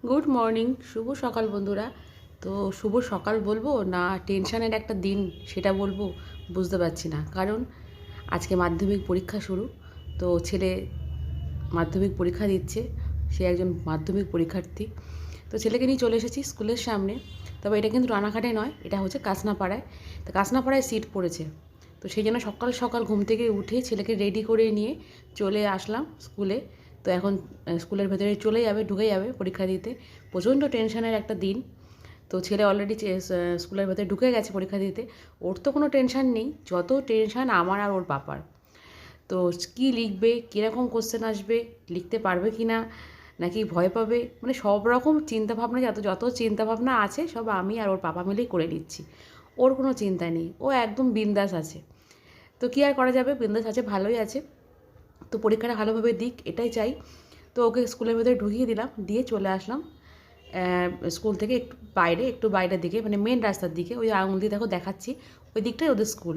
Good morning, শুভ সকাল বন্ধুরা। তো শুভ সকাল বলবো না টেনশানের একটা দিন সেটা বলবো বুঝতে পারছি না। কারণ আজকে মাধ্যমিক পরীক্ষা শুরু। তো ছেলে মাধ্যমিক পরীক্ষা দিচ্ছে, সে একজন মাধ্যমিক পরীক্ষার্থী। তো ছেলেকে নিয়ে চলে এসেছি স্কুলের সামনে। তবে এটা কিন্তু রানাঘাটে নয়, এটা হচ্ছে কাসনাপাড়ায়। তো কাসনাপাড়ায় সিট পড়েছে। তো সেই জন্য সকাল সকাল ঘুম থেকে উঠে ছেলেকে রেডি করে নিয়ে চলে আসলাম স্কুলে। তো এখন স্কুলের ভেতরে চলে যাবে, ঢুকে যাবে পরীক্ষা দিতে। প্রচণ্ড টেনশনের একটা দিন। তো ছেলে অলরেডি স্কুলের ভেতরে ঢুকে গেছে পরীক্ষা দিতে। ওর তো কোনো টেনশান নেই, যত টেনশান আমার আর ওর পাপার। তো কী লিখবে, কীরকম কোশ্চেন আসবে, লিখতে পারবে কি না, নাকি ভয় পাবে, মানে সব রকম চিন্তাভাবনা, যত যত চিন্তাভাবনা আছে সব আমি আর ওর পাপা মিলেই করে নিচ্ছি। ওর কোনো চিন্তা নেই, ও একদম বিন্দাস আছে। তো কী আর করা যাবে, বিন্দাস আছে, ভালোই আছে। তো পরীক্ষাটা ভালোভাবে দিক এটাই চাই। তো ওকে স্কুলের ভেতরে ঢুকিয়ে দিলাম, দিয়ে চলে আসলাম স্কুল থেকে একটু বাইরের দিকে, মানে মেন রাস্তার দিকে। ওই আঙুল দিয়ে দেখো দেখাচ্ছি, ওই দিকটাই ওদের স্কুল।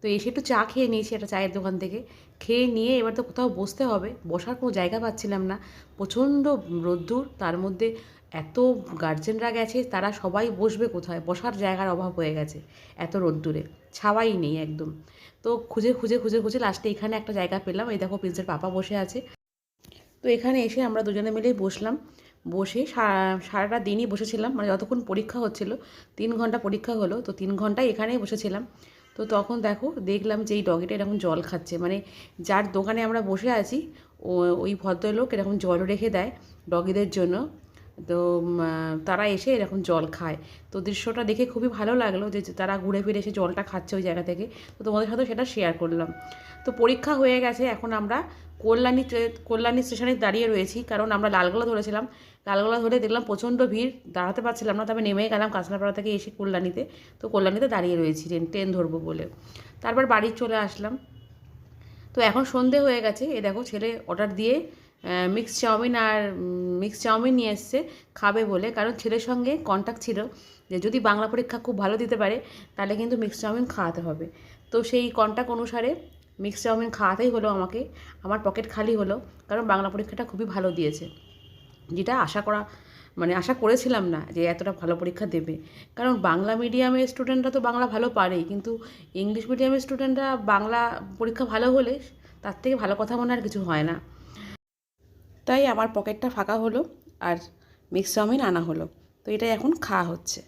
তো এসে একটু চা খেয়ে নিয়েছি একটা চায়ের দোকান থেকে। খেয়ে নিয়ে এবার তো কোথাও বসতে হবে, বসার কোনো জায়গা পাচ্ছিলাম না। প্রচণ্ড রোদ্দুর, তার মধ্যে এত গার্জেনরা গেছে, তারা সবাই বসবে কোথায়, বসার জায়গার অভাব হয়ে গেছে এত রোদ্দুরে, ছাওয়াই নেই একদম। তো খুঁজে খুঁজে খুঁজে খুঁজে লাস্টে এখানে একটা জায়গা পেলাম, এই দেখো প্রিন্সের পাপা বসে আছে। তো এখানে এসে আমরা দুজনে মিলেই বসলাম। বসে সারাটা দিনই বসেছিলাম, মানে যতক্ষণ পরীক্ষা হচ্ছিল। 3 ঘন্টা পরীক্ষা হলো, তো 3 ঘন্টায় এখানেই বসেছিলাম। তো তখন দেখলাম যে এই ডগিটা এরকম জল খাচ্ছে, মানে যার দোকানে আমরা বসে আছি ওই ভদ্রলোক এরকম জল রেখে দেয় ডগিদের জন্য। তো তারা এসে এরকম জল খায়। তো দৃশ্যটা দেখে খুবই ভালো লাগলো যে তারা ঘুরে ফিরে এসে জলটা খাচ্ছে ওই জায়গা থেকে। তো তোমাদের সাথেও সেটা শেয়ার করলাম। তো পরীক্ষা হয়ে গেছে, এখন আমরা কল্যাণী স্টেশনে দাঁড়িয়ে রয়েছি, কারণ আমরা লালগোলা ধরেছিলাম। লালগোলা ধরে দেখলাম প্রচণ্ড ভিড়, দাঁড়াতে পারছিলাম না, তবে নেমে গেলাম কাঁচরাপাড়া থেকে এসে কল্যাণীতে। তো কল্যাণীতে দাঁড়িয়ে রয়েছি ট্রেন ধরবো বলে। তারপর বাড়ি চলে আসলাম। তো এখন সন্ধে হয়ে গেছে, এ দেখো ছেলে অর্ডার দিয়ে মিক্স চাউমিন নিয়ে এসছে খাবে বলে। কারণ ছেলের সঙ্গে কন্ট্যাক্ট ছিল যে যদি বাংলা পরীক্ষা খুব ভালো দিতে পারে তাহলে কিন্তু মিক্স চাউমিন খাওয়াতে হবে। তো সেই কন্ট্যাক্ট অনুসারে মিক্স চাউমিন খাওয়াতেই হলো আমাকে। আমার পকেট খালি হলো, কারণ বাংলা পরীক্ষাটা খুবই ভালো দিয়েছে, যেটা আশা করেছিলাম না যে এতটা ভালো পরীক্ষা দেবে। কারণ বাংলা মিডিয়ামের স্টুডেন্টরা তো বাংলা ভালো পারেই, কিন্তু ইংলিশ মিডিয়ামের স্টুডেন্টরা বাংলা পরীক্ষা ভালো হলে তার থেকে ভালো কথা মনে আর কিছু হয় না। তাই আমার পকেটটা ফাঁকা হলো, আর মিক্স চাউমিন আনা হলো। তো এটাই এখন খাওয়া হচ্ছে।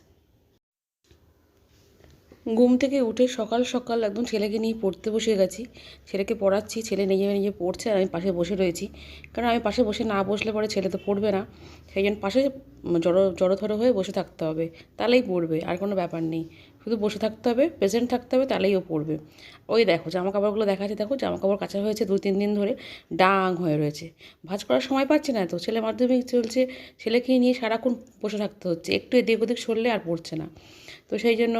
ঘুম থেকে উঠে সকাল সকাল একদম ছেলেকে নিয়ে পড়তে বসে গেছি। ছেলেকে পড়াচ্ছি, ছেলে নিজে নিজে পড়ছে আর আমি পাশে বসে রয়েছি। কারণ আমি পাশে বসে না বসলে পরে ছেলে তো পড়বে না। সেই জন্য পাশে জড়োথড়ো হয়ে বসে থাকতে হবে, তাহলেই পড়বে, আর কোনো ব্যাপার নেই। শুধু বসে থাকতে হবে, প্রেজেন্ট থাকতে হবে, তাহলেই ও পড়বে। ওই দেখো জামা কাপড়গুলো দেখাচ্ছে, দেখো জামা কাপড় কাচা হয়েছে 2-3 দিন ধরে, ডাং হয়ে রয়েছে। ভাঁজ করার সময় পাচ্ছি না, তো ছেলে মাধ্যমিক চলছে, ছেলেকে নিয়ে সারাক্ষণ বসে থাকতে হচ্ছে, একটু এদিক ওদিক সরলে আর পড়ছে না। তো সেই জন্য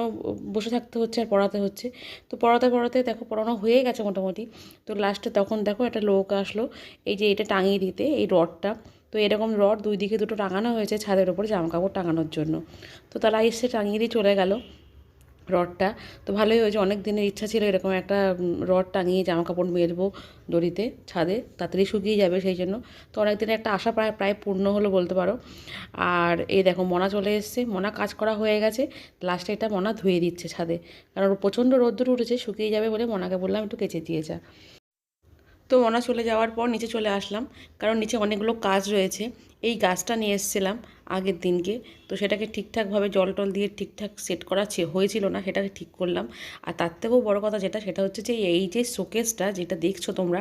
বসে থাকতে হচ্ছে আর পড়াতে হচ্ছে। তো পড়াতে পড়াতে দেখো পড়ানো হয়ে গেছে মোটামুটি। তো লাস্টে তখন দেখো একটা লোক আসলো, এই যে এটা টাঙিয়ে দিতে, এই রডটা। তো এরকম রড দুই দিকে দুটো টাঙানো হয়েছে ছাদের ওপরে জামাকাপড় টাঙানোর জন্য। তো তারা এসে টাঙিয়ে দিয়ে চলে গেল রডটা। তো ভালোই হয়েছে, অনেক দিনের ইচ্ছা ছিল এরকম একটা রড টাঙিয়ে জামাকাপড় মেলবো দড়িতে ছাদে, তাড়াতাড়ি শুকিয়ে যাবে সেই জন্য। তো অনেক দিনের একটা আশা প্রায় প্রায় পূর্ণ হলো বলতে পারো। আর এই দেখো মনা চলে এসছে, মনা কাজ করা হয়ে গেছে। লাস্টে এটা মনা ধুয়ে দিচ্ছে ছাদে, কারণ প্রচণ্ড রোদ্দুর উঠেছে, শুকিয়ে যাবে বলে মনাকে বললাম একটু কেচে দিয়ে যা। তো মনা চলে যাওয়ার পর নিচে চলে আসলাম, কারণ নিচে অনেকগুলো কাজ রয়েছে। এই গাছটা নিয়ে এসেছিলাম আগের দিনকে, তো সেটাকে ঠিকঠাকভাবে জল টল দিয়ে ঠিকঠাক সেট করা হয়েছিল না, সেটাকে ঠিক করলাম। আর তার থেকেও বড় কথা যেটা, সেটা হচ্ছে যে এই যে শোকেসটা যেটা দেখছো তোমরা,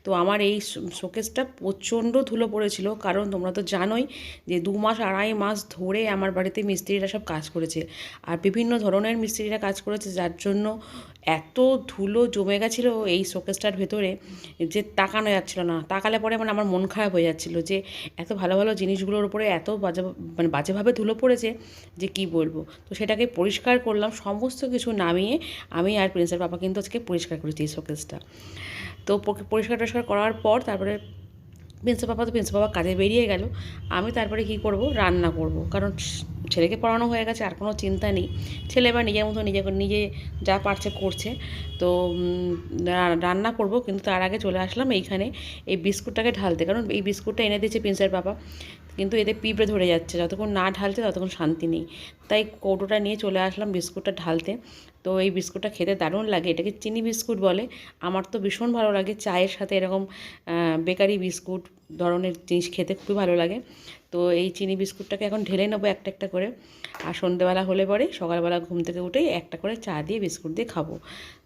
তো আমার এই শোকেসটা প্রচণ্ড ধুলো পড়েছিল। কারণ তোমরা তো জানোই যে 2-2.5 মাস ধরে আমার বাড়িতে মিস্ত্রিরা সব কাজ করেছে, আর বিভিন্ন ধরনের মিস্ত্রিরা কাজ করেছে, যার জন্য এত ধুলো জমে গেছিলো এই শোকেসটার ভেতরে যে তাকানো যাচ্ছিলো না। তাকালে পরে মানে আমার মন খারাপ হয়ে যাচ্ছিলো যে এত ভালো ভালো জিনিসগুলোর উপরে এত বাজেভাবে ধুলো পড়েছে যে কি বলবো। তো সেটাকে পরিষ্কার করলাম, সমস্ত কিছু নামিয়ে আমি আর প্রিন্সের পাপা কিন্তু আজকে পরিষ্কার করেছি এই শোকেসটা। তো পরিষ্কার টরিষ্কার করার পর তারপরে প্রিন্সের বাবা কাজে বেরিয়ে গেল। আমি তারপরে কি করব, রান্না করব, কারণ ছেলেকে পড়ানো হয়ে গেছে, আর কোনো চিন্তা নেই। ছেলে এবার নিজের মতো নিজে যা পারছে করছে। তো রান্না করব, কিন্তু তার আগে চলে আসলাম এইখানে এই বিস্কুটটাকে ঢালতে, কারণ এই বিস্কুটটা এনে দিয়েছে প্রিন্সের বাবা। কিন্তু এতে পিঁপড়ে ধরে যাচ্ছে, যতক্ষণ না ঢালছে ততক্ষণ শান্তি নেই। তাই কৌটোটা নিয়ে চলে আসলাম বিস্কুটটা ঢালতে। তো এই বিস্কুটটা খেতে দারুণ লাগে, এটাকে চিনি বিস্কুট বলে। আমার তো ভীষণ ভালো লাগে চায়ের সাথে এরকম বেকারি বিস্কুট ধরনের জিনিস খেতে খুবই ভালো লাগে। তো এই চিনি বিস্কুটটাকে এখন ঢেলে নেবো একটা একটা করে। আর সন্ধ্যেবেলা হলে পরে সকালবেলা ঘুম থেকে উঠেই একটা করে চা দিয়ে বিস্কুট দিয়ে খাবো,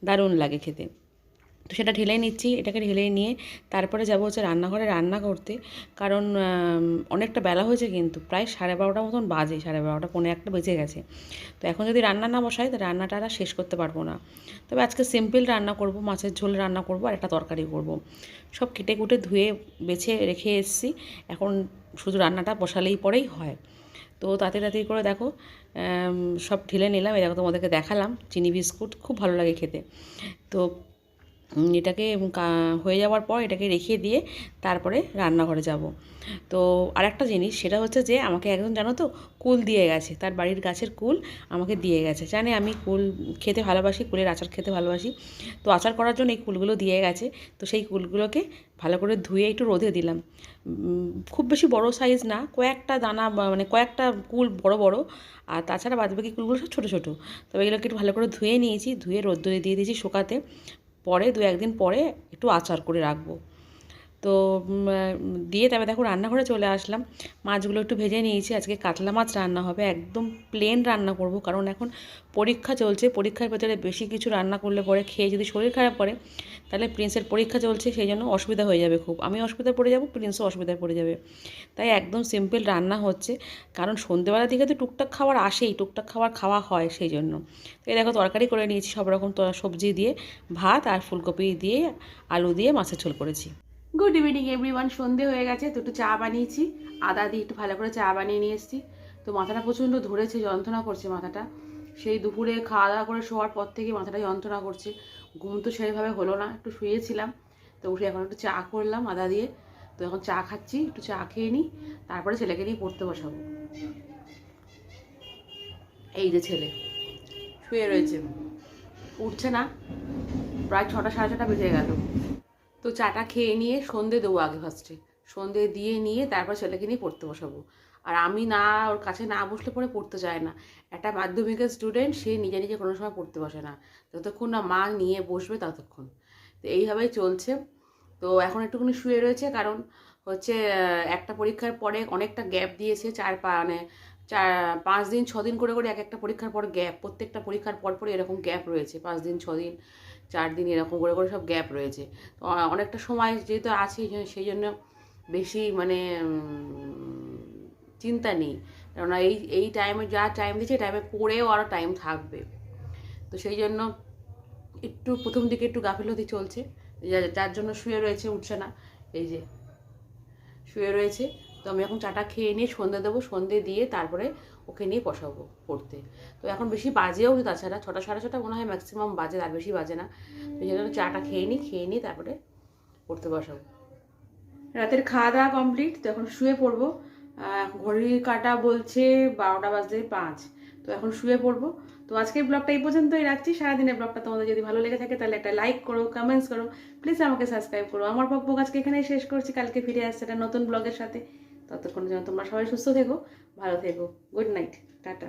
দারুণ লাগে খেতে। তো সেটা ঢেলে নিচ্ছি, এটাকে ঢেলে নিয়ে তারপরে যাবো হচ্ছে রান্নাঘরে রান্না করতে। কারণ অনেকটা বেলা হয়েছে, কিন্তু প্রায় 12:30 মতন বাজে, 12:30 পৌনে 1 বেজে গেছে। তো এখন যদি রান্না না বসাই তো রান্নাটা আর শেষ করতে পারবো না। তবে আজকে সিম্পল রান্না করব, মাছের ঝোল রান্না করব আর একটা তরকারি করব। সব কেটে কুটে ধুয়ে বেছে রেখে এসেছি, এখন শুধু রান্নাটা বসালেই পরেই হয়। তো তাড়াতাড়ি করে দেখো সব ঢেলে নিলাম, এই দেখো তোমাদেরকে দেখালাম চিনি বিস্কুট, খুব ভালো লাগে খেতে। তো এটাকে হয়ে যাওয়ার পর এটাকে রেখে দিয়ে তারপরে রান্নাঘরে যাব। তো আরেকটা জিনিস সেটা হচ্ছে যে আমাকে একজন জানো তো কুল দিয়ে গেছে, তার বাড়ির গাছের কুল আমাকে দিয়ে গেছে। জানে আমি কুল খেতে ভালোবাসি, কুলের আচার খেতে ভালোবাসি। তো আচার করার জন্য এই কুলগুলো দিয়ে গেছে। তো সেই কুলগুলোকে ভালো করে ধুয়ে একটু রোদে দিলাম। খুব বেশি বড় সাইজ না, কয়েকটা দানা মানে কয়েকটা কুল বড় বড়, আর তাছাড়া বাদবাকি কুলগুলো সব ছোটো ছোটো। তবে এগুলোকে একটু ভালো করে ধুয়ে নিয়েছি, ধুয়ে রোদ্দুরে দিয়ে দিয়েছি শুকাতে। পরে 2-1 দিন পরে একটু আচার করে রাখবো। তো দিয়ে তবে দেখো রান্নাঘরে চলে আসলাম। মাছগুলো একটু ভেজে নিয়েছি, আজকে কাতলা মাছ রান্না হবে, একদম প্লেন রান্না করব। কারণ এখন পরীক্ষা চলছে, পরীক্ষার ভেতরে বেশি কিছু রান্না করলে পরে খেয়ে যদি শরীর খারাপ করে তাহলে প্রিন্সের পরীক্ষা চলছে, সেই জন্য অসুবিধা হয়ে যাবে খুব। আমি অসুবিধায় পড়ে যাব, প্রিন্সও অসুবিধায় পড়ে যাবে। তাই একদম সিম্পল রান্না হচ্ছে, কারণ সন্ধ্যেবেলা দিকে তো টুকটাক খাবার আসেই, টুকটাক খাওয়া হয় সেই জন্য। তো এই দেখো তরকারি করে নিয়েছি সব রকম সবজি দিয়ে, ভাত আর ফুলকপি দিয়ে আলু দিয়ে মাছের ঝোল করেছি। গুড ইভিনিং এভরিওয়ান, সন্ধে হয়ে গেছে। তো একটু চা বানিয়েছি, আদা দিয়ে একটু ভালো করে চা বানিয়ে নিয়ে এসেছি। তো মাথাটা প্রচণ্ড ধরেছে, যন্ত্রণা করছে মাথাটা। সেই দুপুরে খাওয়া দাওয়া করে শোয়ার পর থেকে মাথাটা যন্ত্রণা করছে। ঘুম তো সেইভাবে হলো না, একটু শুয়েছিলাম। তো উঠে এখন একটু চা করলাম আদা দিয়ে। তো এখন চা খাচ্ছি, একটু চা খেয়ে নিই, তারপরে ছেলেকে নিয়ে পড়তে বসাবো। এই যে ছেলে শুয়ে রয়েছে, উঠছে না, প্রায় 6টা 6:30 বেজে গেল। তো চাটা খেয়ে নিয়ে সন্ধে দেবো আগে, ফার্স্টে সন্ধে দিয়ে নিয়ে তারপর ছেলেকে নিয়ে পড়তে বসাবো। আর আমি না ওর কাছে না বসলে পরে পড়তে চায় না। একটা মাধ্যমিকের স্টুডেন্ট, সে নিজে নিজে কোনো সময় পড়তে বসে না, যতক্ষণ না মা নিয়ে বসবে ততক্ষণ। তো এইভাবেই চলছে। তো এখন একটুখানি শুয়ে রয়েছে, কারণ হচ্ছে একটা পরীক্ষার পরে অনেকটা গ্যাপ দিয়েছে, 5 দিন 6 দিন করে করে এক একটা পরীক্ষার পর গ্যাপ, প্রত্যেকটা পরীক্ষার পর পরে এরকম গ্যাপ রয়েছে, 5 দিন 6 দিন 4 দিন এরকম করে করে সব গ্যাপ রয়েছে। তো অনেকটা সময় যেহেতু আছে, সেই জন্য বেশি মানে চিন্তা নেই। কেননা এই টাইমে যা টাইম দিচ্ছে টাইমে পড়েও আরও টাইম থাকবে। তো সেই জন্য একটু প্রথম দিকে একটু গাফিলতি চলছে, যার জন্য শুয়ে রয়েছে, উঠছে না। এই যে শুয়ে রয়েছে। তো আমি এখন চাটা খেয়ে নিয়ে সন্ধে দেবো, সন্ধে দিয়ে তারপরে ওকে নিয়ে বসাবো পড়তে। তো এখন বেশি বাজেও নি, তাছাড়া 6টা 6:30 মনে হয় ম্যাক্সিমাম বাজে, আর বেশি বাজে না। তো সেই জন্য চাটা খেয়ে নিই তারপরে পড়তে বসাবো। রাতের খাওয়া দাওয়া কমপ্লিট, তো এখন শুয়ে পড়বো। ঘড়ির কাঁটা বলছে 12:05। তো এখন শুয়ে পড়বো। তো আজকের ব্লগটা এই পর্যন্তই রাখছি। সারাদিনের ব্লগটা তোমাদের যদি ভালো লেগে থাকে তাহলে একটা লাইক করো, কমেন্টস করো, প্লিজ আমাকে সাবস্ক্রাইব করো। আমার বকবক আজকে এখানেই শেষ করছি, কালকে ফিরে আসছে একটা নতুন ব্লগের সাথে। ততক্ষণ যেন তোমরা সবাই সুস্থ থেকো, ভালো থেকো। Good night, tata.